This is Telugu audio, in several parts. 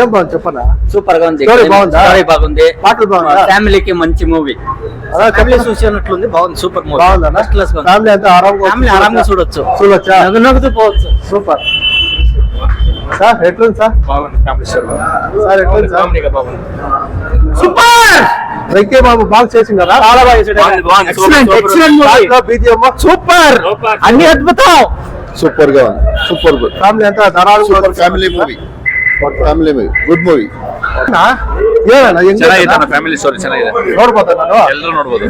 ఏం బాగుంది చెప్పనా? సూపర్ గా ఉంది. స్టోరీ బాగుందా? స్టోరీ బాగుంది. పాటలు బాగుందా? ఫ్యామిలీకి మంచి మూవీ. ఫ్యామిలీ చూసినట్లుంది. బాగుంది. Super movie. బాగుందా? ఫస్ట్ క్లాస్ బాగుంది. ఫ్యామిలీ అంతా ఆరాంగా చూడొచ్చా? నవ్వుతూ పోవచ్చు. Super sir. ఎట్లుంది సార్? బాగుంది. ఫ్యామిలీ స్టోరీ సార్ ఎట్లుంది సార్? కామెడీగా బాగుంది. సూపర్. వెంకయ్య బాబు బాగా చేసింది కదా? చాలా బాగా చేసాడు. సూపర్. అన్ని అద్భుతం. సూపర్ గా ఉంది. Super good. ఫ్యామిలీ అంతా ధారాళంగా super family movie. Family movie good movie. ಚೆನ್ನಾಗಿದೆ. ಫ್ಯಾಮಿಲಿ ಸ್ಟೋರಿ ಚೆನ್ನಾಗಿದೆ. ನೋಡ್ಬೋದು ನಾನು. ಎಲ್ಲರೂ ನೋಡ್ಬೋದು.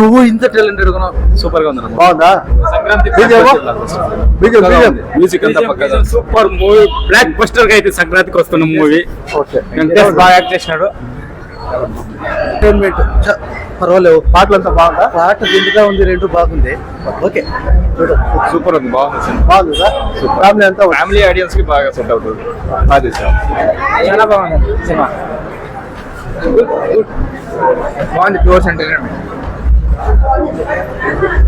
నువ్వు ఇంత టాలెంటెడ్ గా సూపర్ గా ఉంది. బాగుందా? సంక్రాంతి మ్యూజిక్ అంతా పక్కగా సూపర్ మూవీ. బ్లాక్ బస్టర్ గా అయితే సంక్రాంతికి వస్తున్న మూవీ. బాగా యాక్ట్ చేసినాడు. పర్వాలేవు. పాటలంతా బాగుందా? పాట దిండుగా ఉంది. రెండు బాగుంది. ఓకే సూపర్ ఉంది. బాగుంది. బాగుంది సార్. ఫ్యామిలీ అంతా ఫ్యామిలీ ఆడియన్స్ కి బాగా సెట్ అవుతుంది. అది సార్ చాలా బాగుంది సినిమా. బాగుంది. Pure entertainment.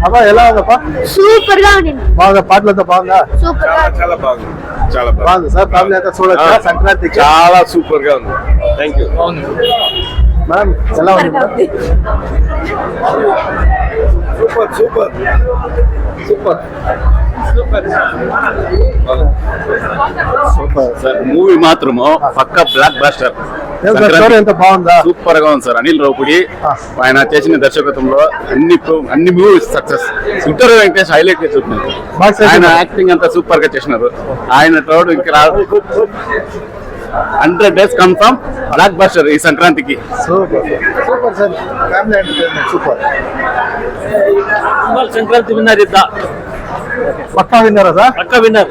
అబ్బా ఎలా ఉందప్పా? సూపర్ గా ఉంది. బాగా పాటలంతా బాగుందా? సూపర్ గా చాలా బాగుంది. చాలా బాగుంది సార్. ఫ్యామిలీ అంతా చూడొచ్చు సంక్రాంతికి. చాలా సూపర్ గా ఉంది. Thank you. మేడం ఎలా ఉంది? Super super super super sir. Movie మాత్రము పక్క బ్లాక్ బాస్టర్. స్టోరీ ఎంత బాగుందా? సూపర్ గా ఉంది సార్. అనిల్ రావుపూడి ఆయన చేసిన దర్శకత్వంలో అన్ని movies success. Inter Venkatesh highlight గా చూస్తున్నారు. ఆయన యాక్టింగ్ అంతా సూపర్ గా చేసినారు. ఆయన తోడు ఇంకా 100 days కన్ఫర్మ్ బ్లాక్ బస్టర్ ఈ సంక్రాంతికి. Super super sir. Family entertainment super. Sankranti winner ఇద్దా. పక్కా విన్నారా సార్? పక్క విన్నర్.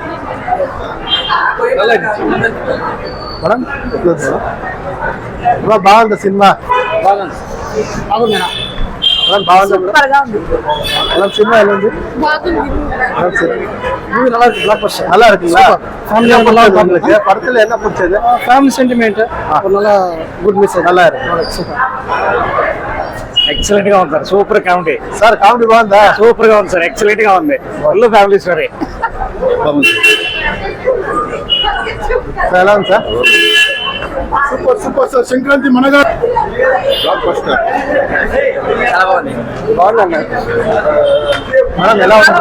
మేడం బాగుంది సినిమా. బాగుంది. మేడం బాగుంది. సూపర్ గా ఉంది. மேடம் சினிமா ఎలా ఉంది? బాగుంది. மூவி நல்லா இருக்கு. பிளாக் பஸ்டர் நல்லா இருக்குங்களா? ஃபேமிலியா நல்லா இருக்கு. படத்துல என்ன பிடிச்சது? Family sentiment. ఒక நல்ல గుడ్ మెసేజ్ நல்லா இருக்கு. సూపర్. ఎక్సలెంట్ గా ఉంది sir. Super comedy. Sir comedy బాగుందా? సూపర్ గా ఉంది సార్. ఎక్సలెంట్ గా ఉంది. Full family story. సార్ ఎలా ఉంది sir? Super super sir. Sankranti మనగా బ్లాక్ బస్టర్. చాలా బాగుంది. బాగుందండి. మేడం ఎలా ఉంది?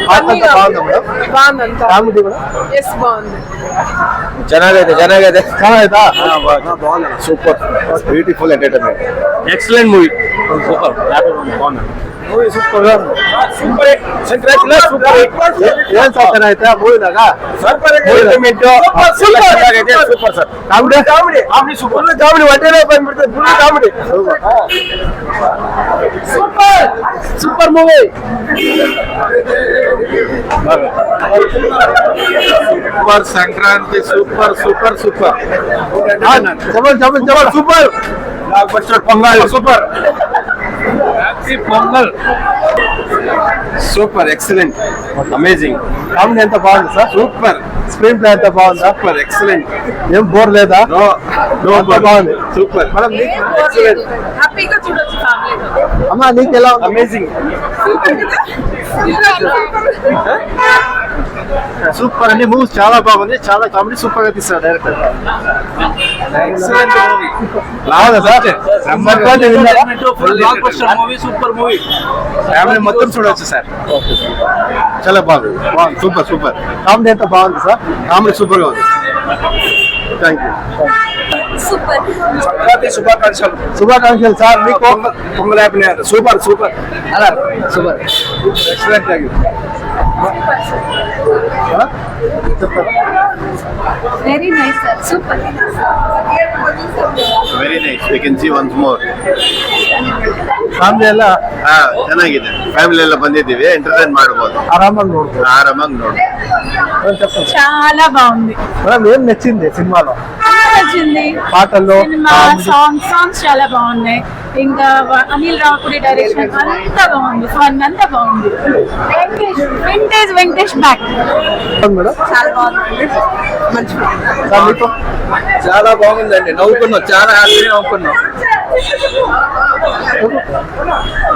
పాటంతా బాగుందా మేడం? బాగుందంతా. కామెడీ మేడం ఎస్ బాగుంది. ಚೆನ್ನಾಗೈತೆ. ಚೆನ್ನಾಗಾಯ್ತಾ? బాగుంది. Super beautiful entertainment. Excellent movie. Super. బాగుంది. ಮೂವಿ ಸೂಪರ್ గా ఉంది. సూపర్. సంక్రాంతిలో సూపర్. ఏం సార్ ಚೆನ್ನಾಗೈತೆ ಮೂವಿನಾಗ? Super entertainment. Super sir. Comedy super. Comedy వడ్డీలో పంపిస్తుంది. Full comedy. Super super movie. Super Sankranti. Super super super. చెప్పండి super. Block buster pongal. Super. Happy pongal. Super. Excellent. Amazing. Comedy ఎంత బాగుంది సార్? సూపర్. స్క్రీన్ ప్లే ఎంత బాగుందా? సూపర్. ఎక్సలెంట్. ఏం బోర్ లేదా? నో బాగుంది. సూపర్. Madam excellent. హ్యాపీగా చూడొచ్చు ఫ్యామిలీతో. అమ్మా నీకు ఎలా ఉంది? అమేజింగ్. సూపర్ అండి. మూవీస్ చాలా బాగుంది. చాలా కామెడీ సూపర్ గా తీస్తారు డైరెక్టర్. Excellent movie. బాగుందా సార్? సంక్రాంతి విన్నారా? Block buster movie. Super movie. Family మొత్తం చూడొచ్చు సార్. చాలా బాగుంది. Super super. కామెడీ ఎంత బాగుంది సార్? కామెడీ సూపర్ గా ఉంది. Thank you. సూపర్. సంక్రాంతి శుభాకాంక్షలు. శుభాకాంక్షలు సార్ మీకు. Pongal happy super super. అలా super excellent. Thank you. Very nice sir. Super. Very nice. We can see once more. Family ಎಲ್ಲ ಚೆನ್ನಾಗಿದೆ. ಫ್ಯಾಮಿಲಿ ಎಲ್ಲ ಬಂದಿದ್ದೀವಿ. ಎಂಟರ್ಟೈನ್ ಮಾಡಬಹುದು. ఆరామంగా ನೋಡ್ಬೋದು. ಆರಾಮಾಗಿ ನೋಡಿ. చాలా బాగుంది. మేడం ఏం నచ్చింది సినిమాలో? నచ్చింది. పాటల్లో సినిమా సాంగ్స్ చాలా బాగున్నాయి. ఇంకా అనిల్ రావుపూడి డైరెక్షన్ అంతా బాగుంది. ఫన్ అంతా బాగుంది. వెంకటేష్ బ్యాక్. మేడం చాలా బాగుంది. మంచి సార్ మీకు? చాలా బాగుందండి. నవ్వుకున్నాం. చాలా హ్యాపీగా నవ్వుకున్నాం.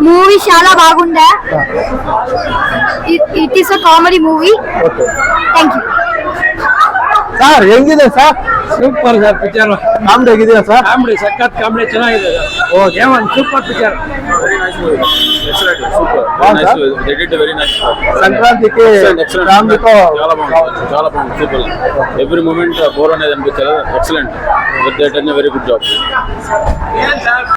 మూవీ చాలా బాగుందా? It is a comedy movie. Thank you. Sir ಹೆಂಗಿದೆ sir? Super sir picture. Comedy ಹೇಗಿದೆಯಾ ಸರ್? ಕಾಮಿಡಿ ಸಖತ್ ಕಾಮಿಡಿ ಚೆನ್ನಾಗಿದೆ. ಓಕೆ ಒಂದು ಸೂಪರ್ ಪಿಕ್ಚರ್. సంక్రాంతికి ఫ్యామిలీతో చాలా బాగుంది సూపర్. ఎవ్రీ మూమెంట్ బోర్ అనేది అనిపించలేదు. ఎక్సలెంట్. Very good job.